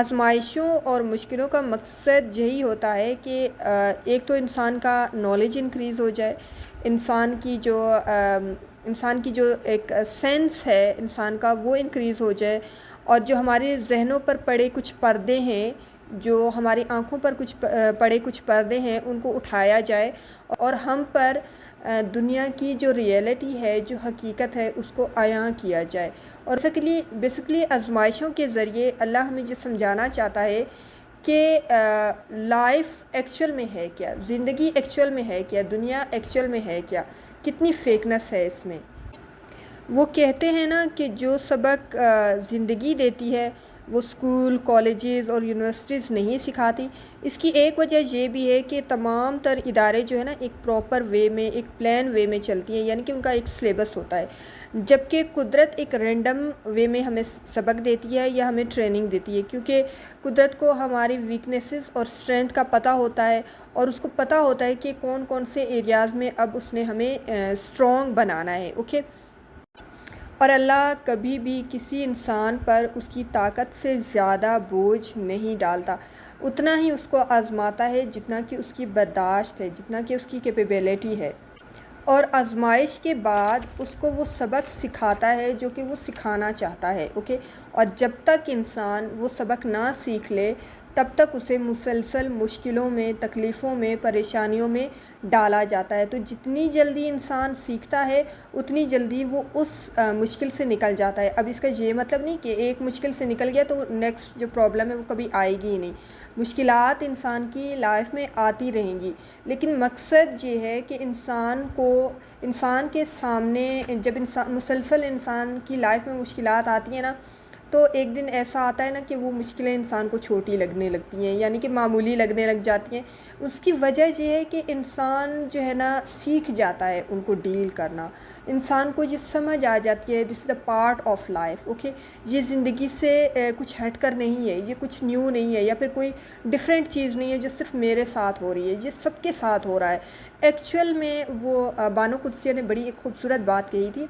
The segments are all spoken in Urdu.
آزمائشوں اور مشکلوں کا مقصد یہی ہوتا ہے کہ ایک تو انسان کا نالج انکریز ہو جائے، انسان کی جو ایک سینس ہے انسان کا وہ انکریز ہو جائے، اور جو ہمارے ذہنوں پر پڑے کچھ پردے ہیں، جو ہماری آنکھوں پر پڑے کچھ پردے ہیں، ان کو اٹھایا جائے اور ہم پر دنیا کی جو ریئلٹی ہے، جو حقیقت ہے، اس کو عیاں کیا جائے۔ اور بیسکلی آزمائشوں کے ذریعے اللہ ہمیں یہ سمجھانا چاہتا ہے کہ لائف ایکچول میں ہے کیا، زندگی ایکچول میں ہے کیا، دنیا ایکچول میں ہے کیا، کتنی فیکنس ہے اس میں۔ وہ کہتے ہیں نا کہ جو سبق زندگی دیتی ہے وہ اسکول، کالجز اور یونیورسٹیز نہیں سکھاتی۔ اس کی ایک وجہ یہ بھی ہے کہ تمام تر ادارے جو ہے نا ایک پراپر وے میں، ایک پلان وے میں چلتی ہیں، یعنی کہ ان کا ایک سلیبس ہوتا ہے، جبکہ قدرت ایک رینڈم وے میں ہمیں سبق دیتی ہے یا ہمیں ٹریننگ دیتی ہے، کیونکہ قدرت کو ہماری ویکنیسز اور اسٹرینتھ کا پتہ ہوتا ہے، اور اس کو پتہ ہوتا ہے کہ کون کون سے ایریاز میں اب اس نے ہمیں اسٹرانگ بنانا ہے۔ اوکے، اور اللہ کبھی بھی کسی انسان پر اس کی طاقت سے زیادہ بوجھ نہیں ڈالتا، اتنا ہی اس کو آزماتا ہے جتنا کہ اس کی برداشت ہے، جتنا کہ اس کی کیپیبلٹی ہے، اور آزمائش کے بعد اس کو وہ سبق سکھاتا ہے جو کہ وہ سکھانا چاہتا ہے۔ اوکے، اور جب تک انسان وہ سبق نہ سیکھ لے تب تک اسے مسلسل مشکلوں میں، تکلیفوں میں، پریشانیوں میں ڈالا جاتا ہے۔ تو جتنی جلدی انسان سیکھتا ہے اتنی جلدی وہ اس مشکل سے نکل جاتا ہے۔ اب اس کا یہ مطلب نہیں کہ ایک مشکل سے نکل گیا تو نیکسٹ جو پرابلم ہے وہ کبھی آئے گی ہی نہیں۔ مشکلات انسان کی لائف میں آتی رہیں گی، لیکن مقصد یہ ہے کہ انسان کے سامنے جب مسلسل انسان کی لائف میں مشکلات آتی ہیں نا، تو ایک دن ایسا آتا ہے نا کہ وہ مشکلیں انسان کو چھوٹی لگنے لگتی ہیں، یعنی کہ معمولی لگنے لگ جاتی ہیں۔ اس کی وجہ یہ ہے کہ انسان جو ہے نا سیکھ جاتا ہے ان کو ڈیل کرنا، انسان کو یہ سمجھ آ جاتی ہے this is a part of life. Okay, یہ زندگی سے کچھ ہٹ کر نہیں ہے، یہ کچھ نیو نہیں ہے، یا پھر کوئی ڈفرینٹ چیز نہیں ہے جو صرف میرے ساتھ ہو رہی ہے، یہ سب کے ساتھ ہو رہا ہے۔ ایکچول میں وہ بانو قدسیہ نے بڑی ایک خوبصورت بات کہی تھی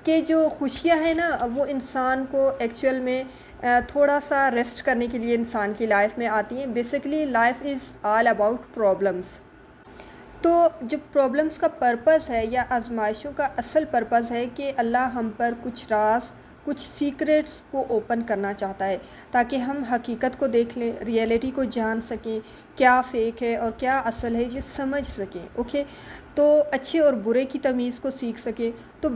کہ جو خوشیاں ہیں نا وہ انسان کو ایکچول میں تھوڑا سا ریسٹ کرنے کے لیے انسان کی لائف میں آتی ہیں۔ Basically life is all about problems. تو جو پرابلمس کا پرپز ہے یا آزمائشوں کا اصل پرپز ہے کہ اللہ ہم پر کچھ راز، کچھ سیکریٹس کو اوپن کرنا چاہتا ہے، تاکہ ہم حقیقت کو دیکھ لیں، ریئلٹی کو جان سکیں، کیا فیک ہے اور کیا اصل ہے یہ سمجھ سکیں۔ اوکے، تو اچھے اور برے کی تمیز کو سیکھ سکیں۔ تو